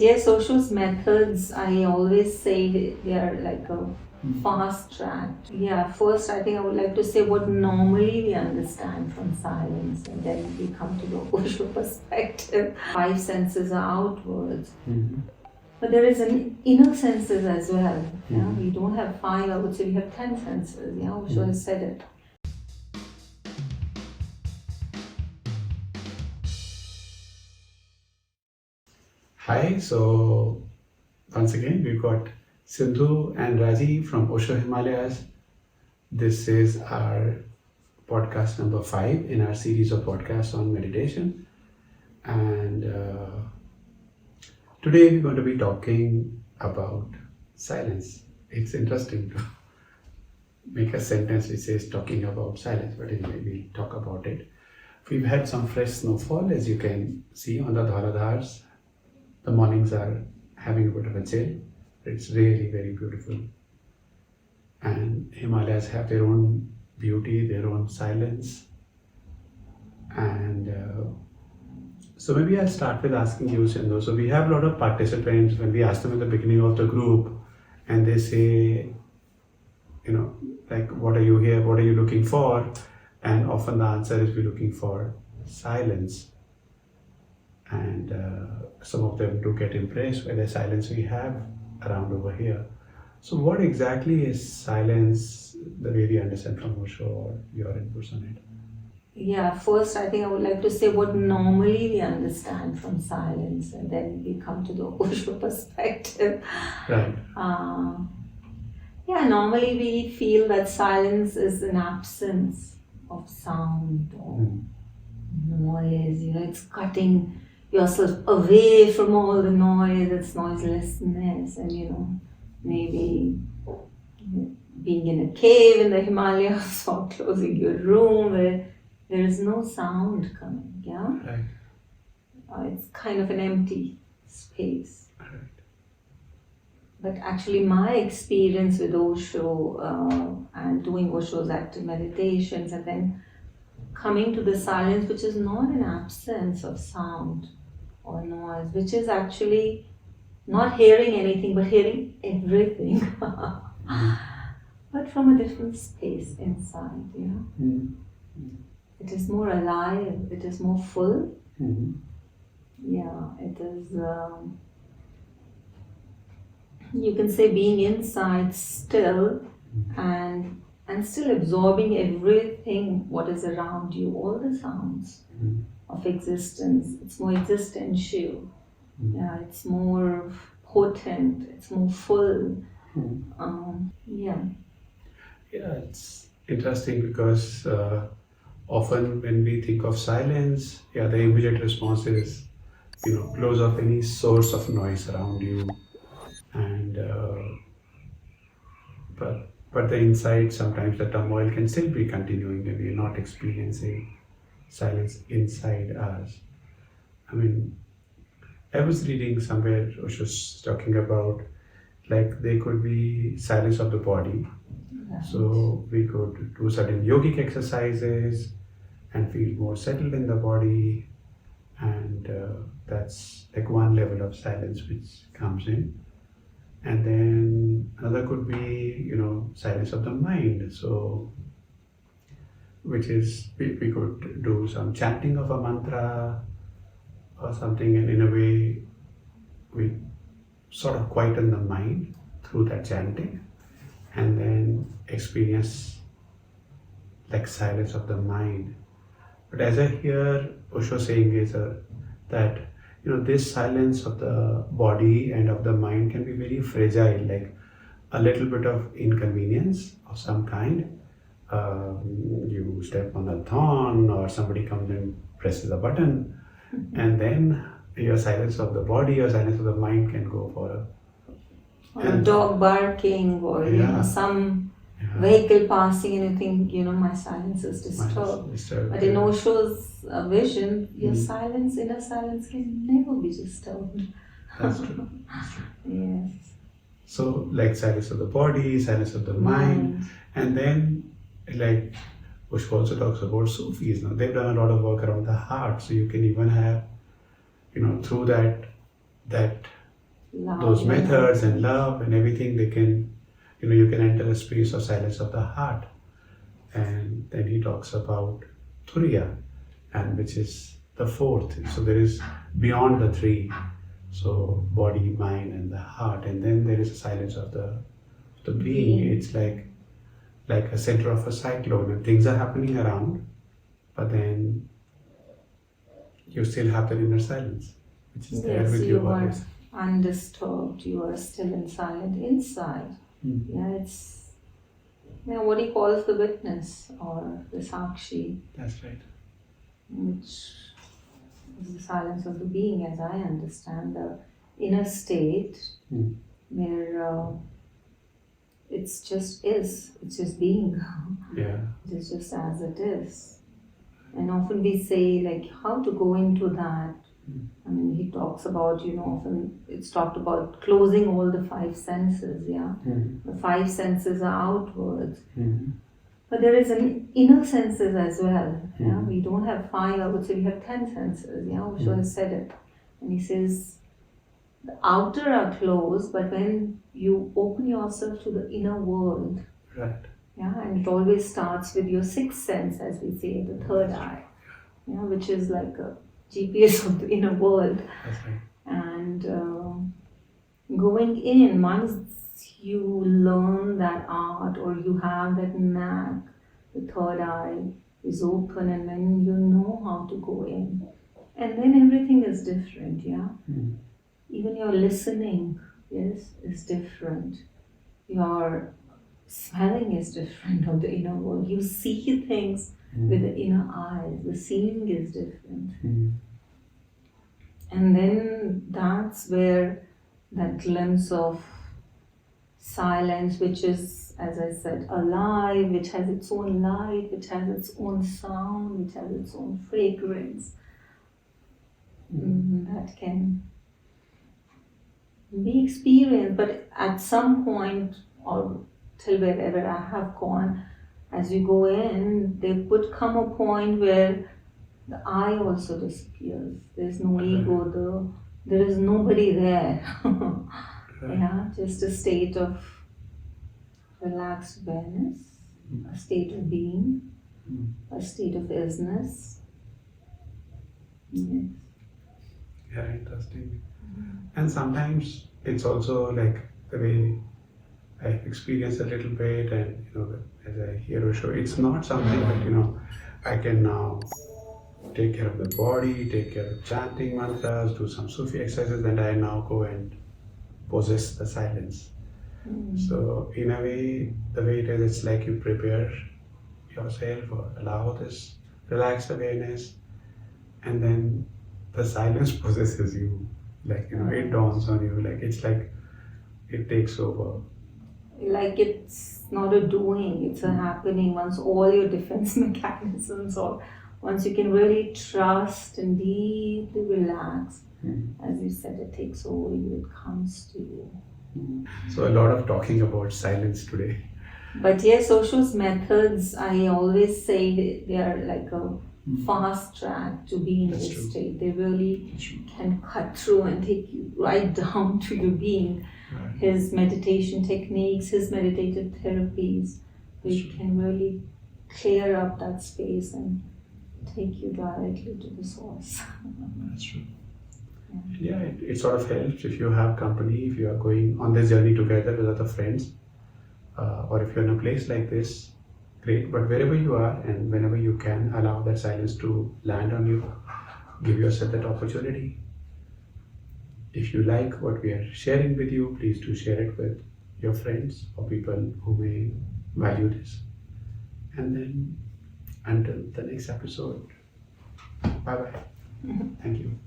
Yes, OSHO's methods, I always say they are like a fast track. Yeah, first I think I would like to say what normally we understand from silence, and then we come to the OSHO perspective. Five senses are outwards. But there is an inner senses as well. Yeah, we don't have five, I would say we have 10 senses. Yeah, OSHO has said it. Hi, so once again we've got Sindhu and Raji from OSHO Himalayas. This is our podcast number 5 in our series of podcasts on meditation. And today we're going to be talking about silence. It's interesting to make a sentence which says talking about silence, but anyway, we'll talk about it. We've had some fresh snowfall, as you can see on the Dharadhars. The mornings are having a bit of a chill. It's really very beautiful. And Himalayas have their own beauty, their own silence. And so maybe I'll start with asking you, Sindhu. So we have a lot of participants when we ask them at the beginning of the group and they say, like, what are you here? What are you looking for? And often the answer is we're looking for silence. And some of them do get impressed by the silence we have around over here. So what exactly is silence, the way we understand from Osho, or your inputs on it? Yeah, first I think I would like to say what normally we understand from silence, and then we come to the OSHO perspective. Right. Yeah, normally we feel that silence is an absence of sound or noise. It's cutting yourself away from all the noise, it's noiselessness, and maybe being in a cave in the Himalayas or closing your room where there is no sound coming, yeah? Right. It's kind of an empty space. Right. But actually my experience with Osho and doing Osho's active meditations and then coming to the silence, which is not an absence of sound or noise, which is actually not hearing anything but hearing everything, but from a different space inside. It is more alive, it is more full. Yeah, it is, you can say, being inside still and still absorbing everything what is around you, all the sounds of existence. It's more existential. Yeah, it's more potent, it's more full. Yeah, it's interesting because often when we think of silence, the immediate response is, close off any source of noise around you. And but the inside, sometimes the turmoil can still be continuing and we're not experiencing silence inside us. I was reading somewhere Osho's talking about, like, there could be silence of the body. right. So we could do certain yogic exercises and feel more settled in the body, and that's like one level of silence which comes in. And then another could be, silence of the mind. So, which is, we could do some chanting of a mantra or something, and in a way, we sort of quieten the mind through that chanting, and then experience like silence of the mind. But as I hear Osho saying is that this silence of the body and of the mind can be very fragile, like a little bit of inconvenience of some kind. You step on a thorn or somebody comes and presses a button, and then your silence of the body or silence of the mind can go for a dog barking or some vehicle passing, and you think, my silence is disturbed. But in Osho's vision, your inner silence can never be disturbed. That's true. Yes. So, like silence of the body, silence of the mind, and then, like, Osho also talks about Sufis. Now, they've done a lot of work around the heart, so you can even have, through that those methods and love and everything, they can, you can enter a space of silence of the heart. And then he talks about Turiya, and which is the fourth. So there is beyond the three. So body, mind, and the heart, and then there is a silence of the being. It's like a center of a cyclone, and things are happening around, but then you still have that inner silence, which is there with you always. Undisturbed, you are still in silent inside. It's what he calls the witness or the sakshi. That's right. Which is the silence of the being, as I understand, the inner state where it's just being. Yeah. It's just as it is. And often we say, like, how to go into that. I mean, he talks about, often it's talked about closing all the five senses, The five senses are outwards. But there is an inner senses as well. We don't have five, I would say we have 10 senses. OSHO has said it. And he says, the outer are closed, but when you open yourself to the inner world, right. And it always starts with your sixth sense, as we say, the third eye, which is like a GPS of the inner world. That's right. And going in, once you learn that art or you have that knack, the third eye is open, and then you know how to go in. And then everything is different, Even your listening is different. Your smelling is different of the inner world. You see things with the inner eyes. The seeing is different. And then that's where that glimpse of silence, which is, as I said, alive, which has its own light, which has its own sound, which has its own fragrance, that can be experienced. But at some point, or till wherever I have gone, as you go in, there would come a point where the I also disappears. There's no ego, there is nobody there. Just a state of relaxed awareness, a state of being, a state of isness. Yes. Yeah, interesting. And sometimes it's also like the way I experience a little bit, and as I hear Osho, it's not something that I can now take care of the body, take care of chanting mantras, do some Sufi exercises, and I now go and possess the silence. So in a way, the way it is, it's like you prepare yourself or allow this relaxed awareness, and then the silence possesses you. It dawns on you. It's like it takes over. Like it's not a doing, it's a happening. Once all your defense mechanisms, or once you can really trust and deeply relax, as you said, it takes over you, it comes to you. So a lot of talking about silence today. But yes, Osho's methods, I always say they are like a fast track to be in this state. They really can cut through and take you right down to your being. Right. His meditation techniques, his meditative therapies, they can really clear up that space and take you directly to the source. That's true. Yeah, it sort of helps if you have company, if you are going on this journey together with other friends, or if you're in a place like this, great. But wherever you are and whenever you can, allow that silence to land on you. Give yourself that opportunity. If you like what we are sharing with you, please do share it with your friends or people who may value this. And then until the next episode, bye-bye. Thank you.